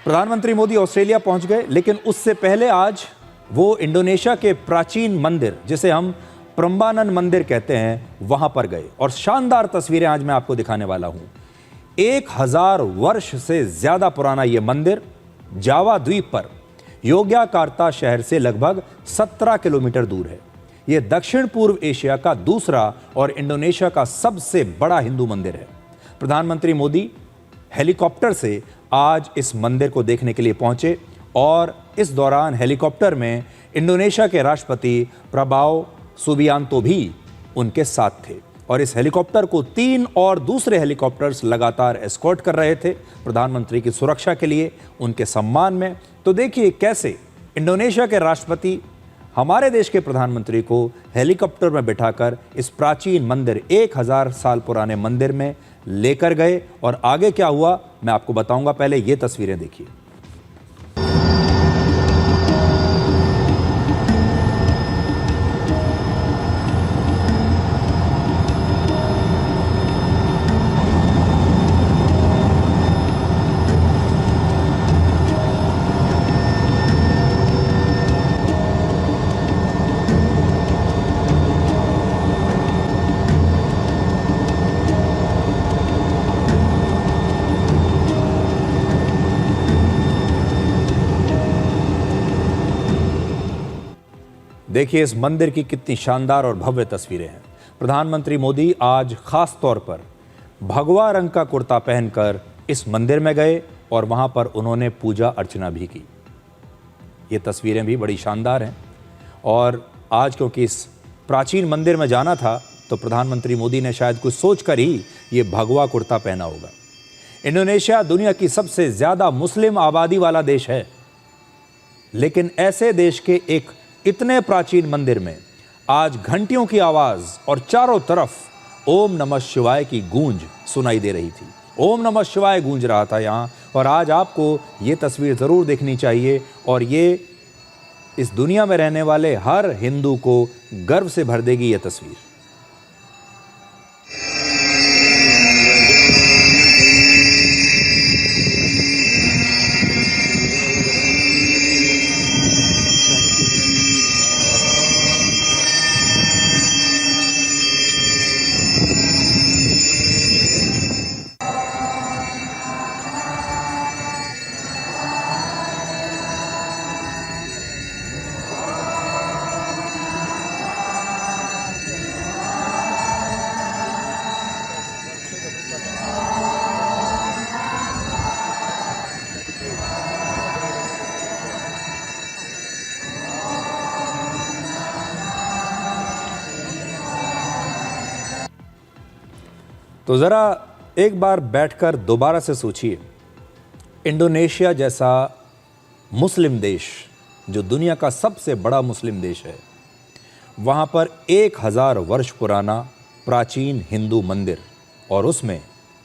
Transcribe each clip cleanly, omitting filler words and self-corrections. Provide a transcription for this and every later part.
प्रधानमंत्री मोदी ऑस्ट्रेलिया पहुंच गए, लेकिन उससे पहले आज वो इंडोनेशिया के प्राचीन मंदिर, जिसे हम प्रम्बानन मंदिर कहते हैं, वहां पर गए और शानदार तस्वीरें आज मैं आपको दिखाने वाला हूं। 1000 वर्ष से ज्यादा पुराना यह मंदिर जावा द्वीप पर योग्याकार्ता शहर से लगभग 17 किलोमीटर दूर है। यह दक्षिण पूर्व एशिया का दूसरा और इंडोनेशिया का सबसे बड़ा हिंदू मंदिर है। प्रधानमंत्री मोदी हेलीकॉप्टर से आज इस मंदिर को देखने के लिए पहुंचे और इस दौरान हेलीकॉप्टर में इंडोनेशिया के राष्ट्रपति प्रबाओ सुबियांतो भी उनके साथ थे और इस हेलीकॉप्टर को 3 और दूसरे हेलीकॉप्टर्स लगातार एस्कॉर्ट कर रहे थे प्रधानमंत्री की सुरक्षा के लिए, उनके सम्मान में। तो देखिए कैसे इंडोनेशिया के राष्ट्रपति हमारे देश के प्रधानमंत्री को हेलीकॉप्टर में बिठाकर इस प्राचीन मंदिर, 1000 साल पुराने मंदिर में लेकर गए और आगे क्या हुआ मैं आपको बताऊंगा। पहले ये तस्वीरें देखिए। देखिए इस मंदिर की कितनी शानदार और भव्य तस्वीरें हैं। प्रधानमंत्री मोदी आज खास तौर पर भगवा रंग का कुर्ता पहनकर इस मंदिर में गए और वहां पर उन्होंने पूजा अर्चना भी की। ये तस्वीरें भी बड़ी शानदार हैं और आज क्योंकि इस प्राचीन मंदिर में जाना था तो प्रधानमंत्री मोदी ने शायद कुछ सोचकर ही ये भगवा कुर्ता पहना होगा। इंडोनेशिया दुनिया की सबसे ज्यादा मुस्लिम आबादी वाला देश है, लेकिन ऐसे देश के एक इतने प्राचीन मंदिर में आज घंटियों की आवाज और चारों तरफ ओम नमः शिवाय की गूंज सुनाई दे रही थी। ओम नमः शिवाय गूंज रहा था यहाँ, और आज आपको ये तस्वीर जरूर देखनी चाहिए और ये इस दुनिया में रहने वाले हर हिंदू को गर्व से भर देगी ये तस्वीर। तो ज़रा एक बार बैठकर दोबारा से सोचिए, इंडोनेशिया जैसा मुस्लिम देश जो दुनिया का सबसे बड़ा मुस्लिम देश है, वहाँ पर 1000 वर्ष पुराना प्राचीन हिंदू मंदिर और उसमें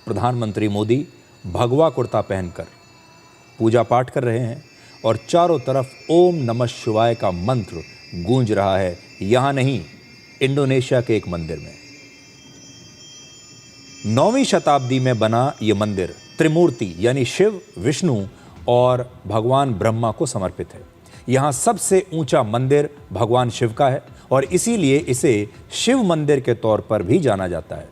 प्रधानमंत्री मोदी भगवा कुर्ता पहनकर पूजा पाठ कर रहे हैं और चारों तरफ ओम नमः शिवाय का मंत्र गूंज रहा है। यहाँ नहीं, इंडोनेशिया के एक मंदिर में 9वीं शताब्दी में बना ये मंदिर त्रिमूर्ति यानी शिव, विष्णु और भगवान ब्रह्मा को समर्पित है। यहाँ सबसे ऊंचा मंदिर भगवान शिव का है और इसीलिए इसे शिव मंदिर के तौर पर भी जाना जाता है।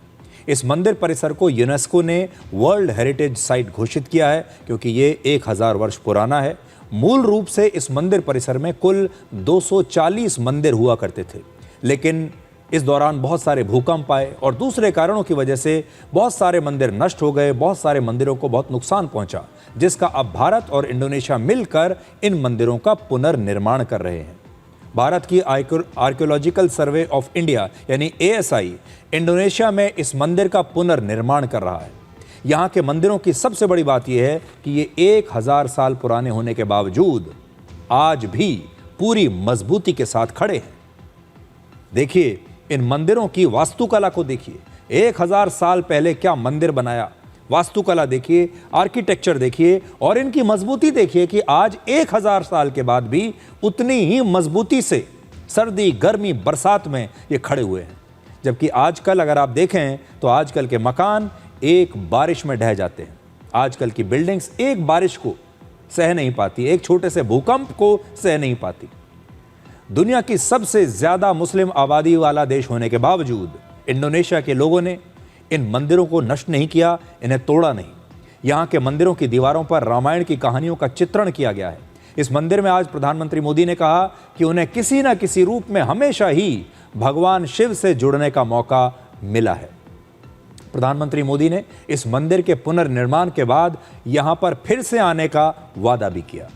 इस मंदिर परिसर को यूनेस्को ने वर्ल्ड हेरिटेज साइट घोषित किया है क्योंकि ये 1000 वर्ष पुराना है। मूल रूप से इस मंदिर परिसर में कुल 240 मंदिर हुआ करते थे, लेकिन इस दौरान बहुत सारे भूकंप आए और दूसरे कारणों की वजह से बहुत सारे मंदिर नष्ट हो गए, बहुत सारे मंदिरों को बहुत नुकसान पहुंचा, जिसका अब भारत और इंडोनेशिया मिलकर इन मंदिरों का पुनर्निर्माण कर रहे हैं। भारत की आर्कियोलॉजिकल सर्वे ऑफ इंडिया यानी ASI इंडोनेशिया में इस मंदिर का पुनर्निर्माण कर रहा है। यहाँ के मंदिरों की सबसे बड़ी बात यह है कि ये 1000 साल पुराने होने के बावजूद आज भी पूरी मजबूती के साथ खड़े हैं। देखिए इन मंदिरों की वास्तुकला को देखिए, 1000 साल पहले क्या मंदिर बनाया, वास्तुकला देखिए, आर्किटेक्चर देखिए और इनकी मजबूती देखिए कि आज 1000 साल के बाद भी उतनी ही मजबूती से सर्दी, गर्मी, बरसात में ये खड़े हुए हैं। जबकि आजकल अगर आप देखें तो आजकल के मकान एक बारिश में ढह जाते हैं। आजकल की बिल्डिंग्स एक बारिश को सह नहीं पाती, एक छोटे से भूकंप को सह नहीं पाती। दुनिया की सबसे ज्यादा मुस्लिम आबादी वाला देश होने के बावजूद इंडोनेशिया के लोगों ने इन मंदिरों को नष्ट नहीं किया, इन्हें तोड़ा नहीं। यहां के मंदिरों की दीवारों पर रामायण की कहानियों का चित्रण किया गया है। इस मंदिर में आज प्रधानमंत्री मोदी ने कहा कि उन्हें किसी न किसी रूप में हमेशा ही भगवान शिव से जुड़ने का मौका मिला है। प्रधानमंत्री मोदी ने इस मंदिर के पुनर्निर्माण के बाद यहां पर फिर से आने का वादा भी किया।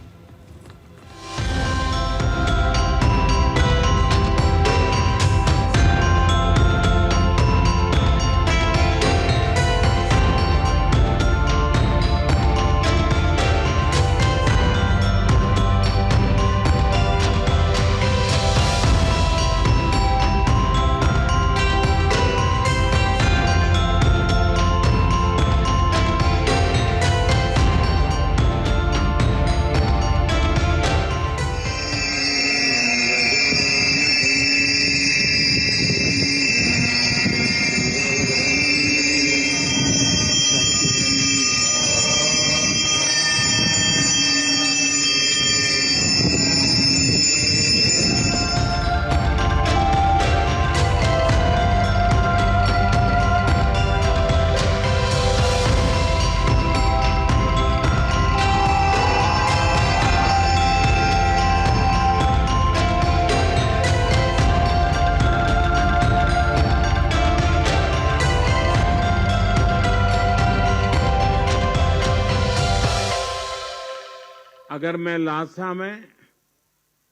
अगर मैं लासा में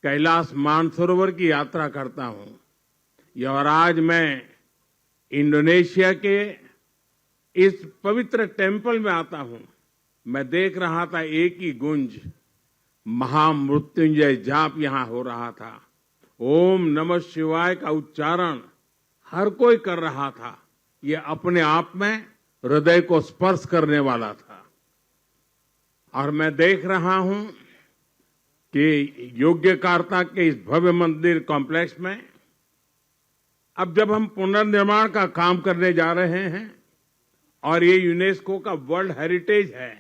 कैलाश मानसरोवर की यात्रा करता हूं और आज मैं इंडोनेशिया के इस पवित्र टेम्पल में आता हूं, मैं देख रहा था एक ही गुंज महामृत्युंजय जाप यहां हो रहा था। ओम नमः शिवाय का उच्चारण हर कोई कर रहा था। ये अपने आप में हृदय को स्पर्श करने वाला था। और मैं देख रहा हूं कि योग्यकार्ता के इस भव्य मंदिर कॉम्प्लेक्स में अब जब हम पुनर्निर्माण का काम करने जा रहे हैं और ये यूनेस्को का वर्ल्ड हेरिटेज है,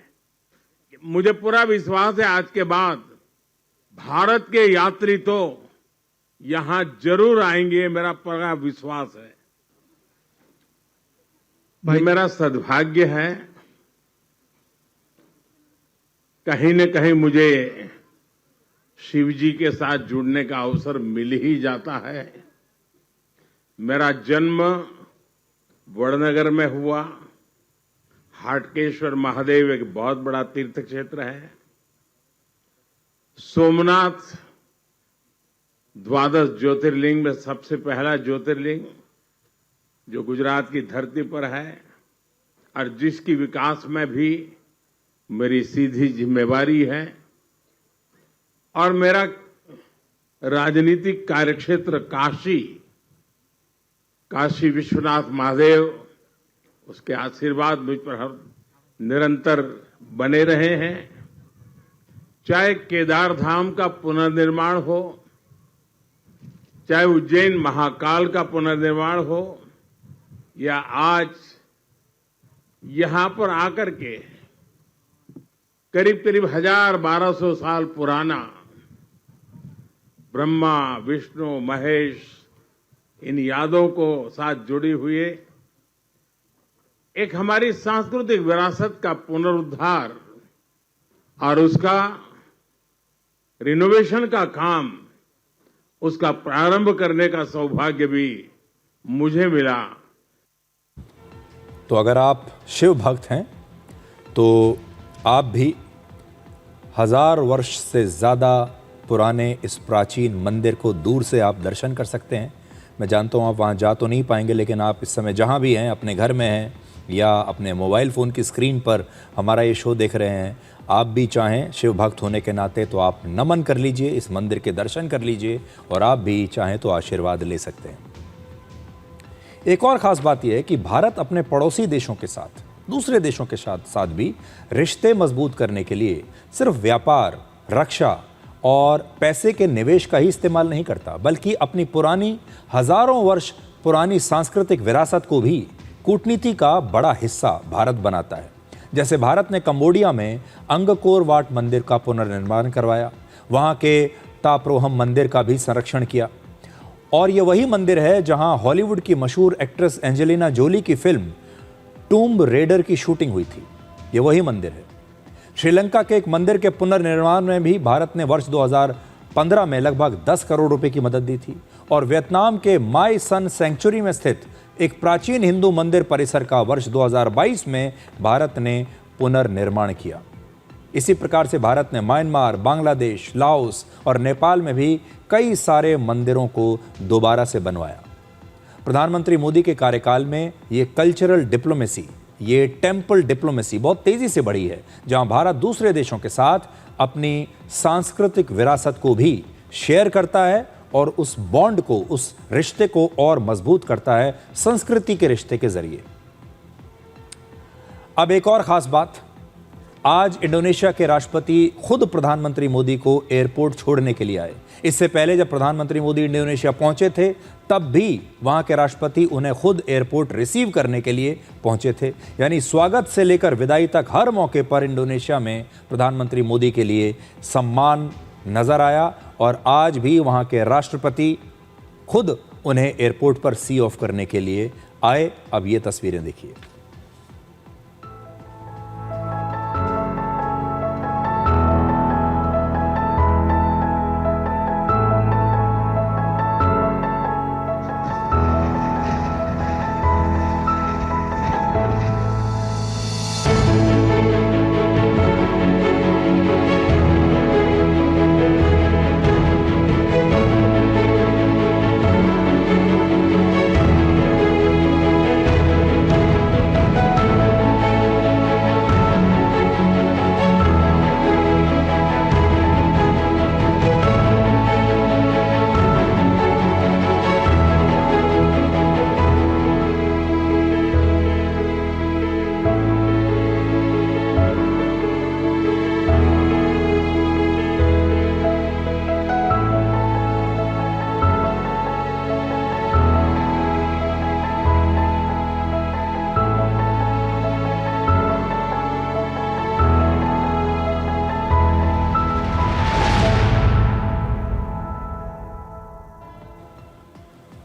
मुझे पूरा विश्वास है आज के बाद भारत के यात्री तो यहां जरूर आएंगे, मेरा पूरा विश्वास है। ये मेरा सद्भाग्य है, कहीं न कहीं मुझे शिव जी के साथ जुड़ने का अवसर मिल ही जाता है। मेरा जन्म वडनगर में हुआ। हाटकेश्वर महादेव एक बहुत बड़ा तीर्थ क्षेत्र है। सोमनाथ द्वादश ज्योतिर्लिंग में सबसे पहला ज्योतिर्लिंग जो गुजरात की धरती पर है और जिसकी विकास में भी मेरी सीधी जिम्मेवारी है। और मेरा राजनीतिक कार्यक्षेत्र काशी विश्वनाथ महादेव, उसके आशीर्वाद मुझ पर हर निरंतर बने रहे हैं। चाहे केदार धाम का पुनर्निर्माण हो, चाहे उज्जैन महाकाल का पुनर्निर्माण हो, या आज यहां पर आकर के करीब करीब 1000-1200 साल पुराना ब्रह्मा विष्णु महेश इन यादों को साथ जुड़ी हुई एक हमारी सांस्कृतिक विरासत का पुनरुद्धार और उसका रिनोवेशन का काम, उसका प्रारंभ करने का सौभाग्य भी मुझे मिला। तो अगर आप शिव भक्त हैं तो आप भी 1000 वर्ष से ज़्यादा पुराने इस प्राचीन मंदिर को दूर से आप दर्शन कर सकते हैं। मैं जानता हूँ आप वहाँ जा तो नहीं पाएंगे, लेकिन आप इस समय जहाँ भी हैं, अपने घर में हैं या अपने मोबाइल फ़ोन की स्क्रीन पर हमारा ये शो देख रहे हैं, आप भी चाहें शिव भक्त होने के नाते तो आप नमन कर लीजिए, इस मंदिर के दर्शन कर लीजिए और आप भी चाहें तो आशीर्वाद ले सकते हैं। एक और ख़ास बात यह है कि भारत अपने पड़ोसी देशों के साथ, दूसरे देशों के साथ भी रिश्ते मजबूत करने के लिए सिर्फ व्यापार, रक्षा और पैसे के निवेश का ही इस्तेमाल नहीं करता, बल्कि अपनी पुरानी हजारों वर्ष पुरानी सांस्कृतिक विरासत को भी कूटनीति का बड़ा हिस्सा भारत बनाता है। जैसे भारत ने कंबोडिया में अंगकोर वाट मंदिर का पुनर्निर्माण करवाया, वहां के ताप्रोहम मंदिर का भी संरक्षण किया। और ये वही मंदिर है जहां हॉलीवुड की मशहूर एक्ट्रेस एंजेलिना जोली की फिल्म टूम्ब रेडर की शूटिंग हुई थी। ये वही मंदिर है। श्रीलंका के एक मंदिर के पुनर्निर्माण में भी भारत ने वर्ष 2015 में लगभग 10 करोड़ रुपए की मदद दी थी। और वियतनाम के माय सन सेंचुरी में स्थित एक प्राचीन हिंदू मंदिर परिसर का वर्ष 2022 में भारत ने पुनर्निर्माण किया। इसी प्रकार से भारत ने म्यांमार, बांग्लादेश, लाओस और नेपाल में भी कई सारे मंदिरों को दोबारा से बनवाया। प्रधानमंत्री मोदी के कार्यकाल में ये कल्चरल डिप्लोमेसी, ये टेम्पल डिप्लोमेसी बहुत तेजी से बढ़ी है, जहां भारत दूसरे देशों के साथ अपनी सांस्कृतिक विरासत को भी शेयर करता है और उस बॉन्ड को, उस रिश्ते को और मजबूत करता है संस्कृति के रिश्ते के जरिए। अब एक और खास बात, आज इंडोनेशिया के राष्ट्रपति खुद प्रधानमंत्री मोदी को एयरपोर्ट छोड़ने के लिए आए। इससे पहले जब प्रधानमंत्री मोदी इंडोनेशिया पहुंचे थे, तब भी वहां के राष्ट्रपति उन्हें खुद एयरपोर्ट रिसीव करने के लिए पहुंचे थे। यानी स्वागत से लेकर विदाई तक हर मौके पर इंडोनेशिया में प्रधानमंत्री मोदी के लिए सम्मान नजर आया। और आज भी वहां के राष्ट्रपति खुद उन्हें एयरपोर्ट पर सी ऑफ करने के लिए आए। अब ये तस्वीरें देखिए।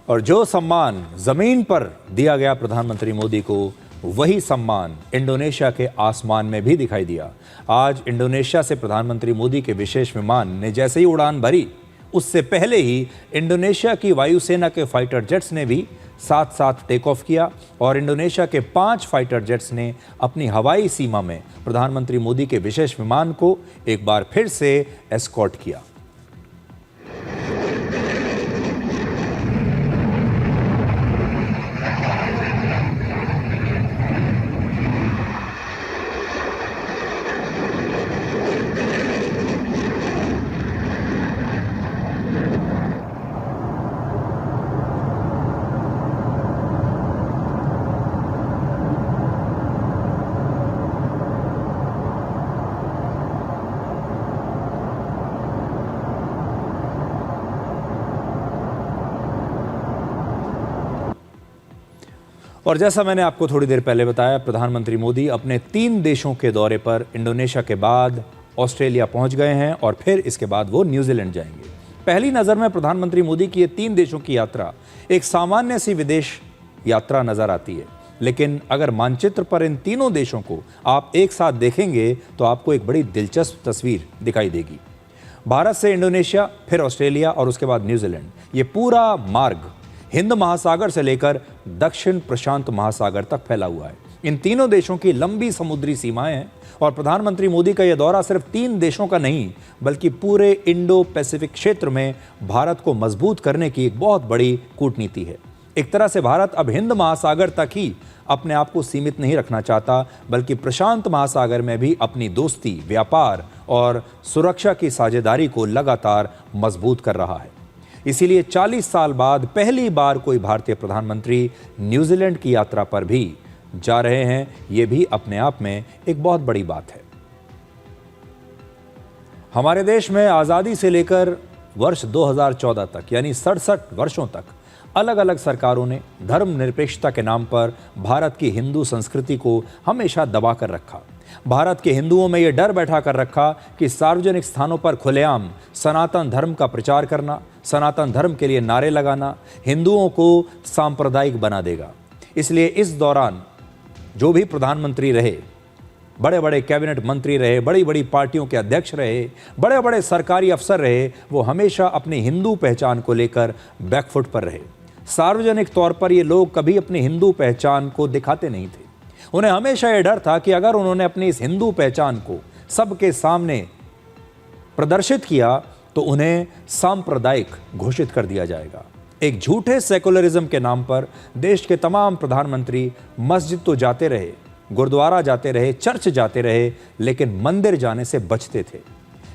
और जो सम्मान जमीन पर दिया गया प्रधानमंत्री मोदी को, वही सम्मान इंडोनेशिया के आसमान में भी दिखाई दिया। आज इंडोनेशिया से प्रधानमंत्री मोदी के विशेष विमान ने जैसे ही उड़ान भरी, उससे पहले ही इंडोनेशिया की वायुसेना के फाइटर जेट्स ने भी साथ साथ टेक ऑफ किया और इंडोनेशिया के 5 फाइटर जेट्स ने अपनी हवाई सीमा में प्रधानमंत्री मोदी के विशेष विमान को एक बार फिर से एस्कॉर्ट किया। और जैसा मैंने आपको थोड़ी देर पहले बताया, प्रधानमंत्री मोदी अपने 3 देशों के दौरे पर इंडोनेशिया के बाद ऑस्ट्रेलिया पहुंच गए हैं और फिर इसके बाद वो न्यूजीलैंड जाएंगे। पहली नज़र में प्रधानमंत्री मोदी की ये 3 देशों की यात्रा एक सामान्य सी विदेश यात्रा नजर आती है, लेकिन अगर मानचित्र पर इन तीनों देशों को आप एक साथ देखेंगे तो आपको एक बड़ी दिलचस्प तस्वीर दिखाई देगी। भारत से इंडोनेशिया, फिर ऑस्ट्रेलिया और उसके बाद न्यूजीलैंड, ये पूरा मार्ग हिंद महासागर से लेकर दक्षिण प्रशांत महासागर तक फैला हुआ है। इन तीनों देशों की लंबी समुद्री सीमाएं हैं और प्रधानमंत्री मोदी का यह दौरा सिर्फ 3 देशों का नहीं, बल्कि पूरे इंडो पैसिफिक क्षेत्र में भारत को मजबूत करने की एक बहुत बड़ी कूटनीति है। एक तरह से भारत अब हिंद महासागर तक ही अपने आप को सीमित नहीं रखना चाहता, बल्कि प्रशांत महासागर में भी अपनी दोस्ती, व्यापार और सुरक्षा की साझेदारी को लगातार मजबूत कर रहा है। इसीलिए 40 साल बाद पहली बार कोई भारतीय प्रधानमंत्री न्यूजीलैंड की यात्रा पर भी जा रहे हैं। यह भी अपने आप में एक बहुत बड़ी बात है। हमारे देश में आज़ादी से लेकर वर्ष 2014 तक, यानी 67 वर्षों तक अलग अलग सरकारों ने धर्मनिरपेक्षता के नाम पर भारत की हिंदू संस्कृति को हमेशा दबा कर रखा। भारत के हिंदुओं में यह डर बैठा कर रखा कि सार्वजनिक स्थानों पर खुलेआम सनातन धर्म का प्रचार करना, सनातन धर्म के लिए नारे लगाना हिंदुओं को सांप्रदायिक बना देगा। इसलिए इस दौरान जो भी प्रधानमंत्री रहे, बड़े बड़े कैबिनेट मंत्री रहे, बड़ी बड़ी पार्टियों के अध्यक्ष रहे, बड़े बड़े सरकारी अफसर रहे, वो हमेशा अपनी हिंदू पहचान को लेकर बैकफुट पर रहे। सार्वजनिक तौर पर ये लोग कभी अपनी हिंदू पहचान को दिखाते नहीं थे। उन्हें हमेशा यह डर था कि अगर उन्होंने अपनी इस हिंदू पहचान को सबके सामने प्रदर्शित किया तो उन्हें सांप्रदायिक घोषित कर दिया जाएगा। एक झूठे सेकुलरिज्म के नाम पर देश के तमाम प्रधानमंत्री मस्जिद तो जाते रहे, गुरुद्वारा जाते रहे, चर्च जाते रहे, लेकिन मंदिर जाने से बचते थे।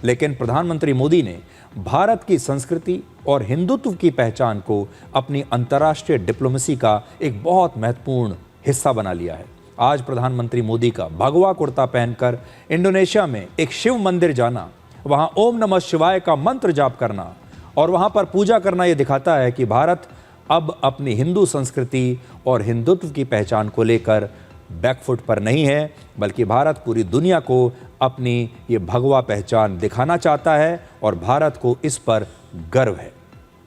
लेकिन प्रधानमंत्री मोदी ने भारत की संस्कृति और हिंदुत्व की पहचान को अपनी अंतर्राष्ट्रीय डिप्लोमेसी का एक बहुत महत्वपूर्ण हिस्सा बना लिया है। आज प्रधानमंत्री मोदी का भगवा कुर्ता पहनकर इंडोनेशिया में एक शिव मंदिर जाना, वहां ओम नमः शिवाय का मंत्र जाप करना और वहां पर पूजा करना, यह दिखाता है कि भारत अब अपनी हिंदू संस्कृति और हिंदुत्व की पहचान को लेकर बैकफुट पर नहीं है, बल्कि भारत पूरी दुनिया को अपनी ये भगवा पहचान दिखाना चाहता है और भारत को इस पर गर्व है।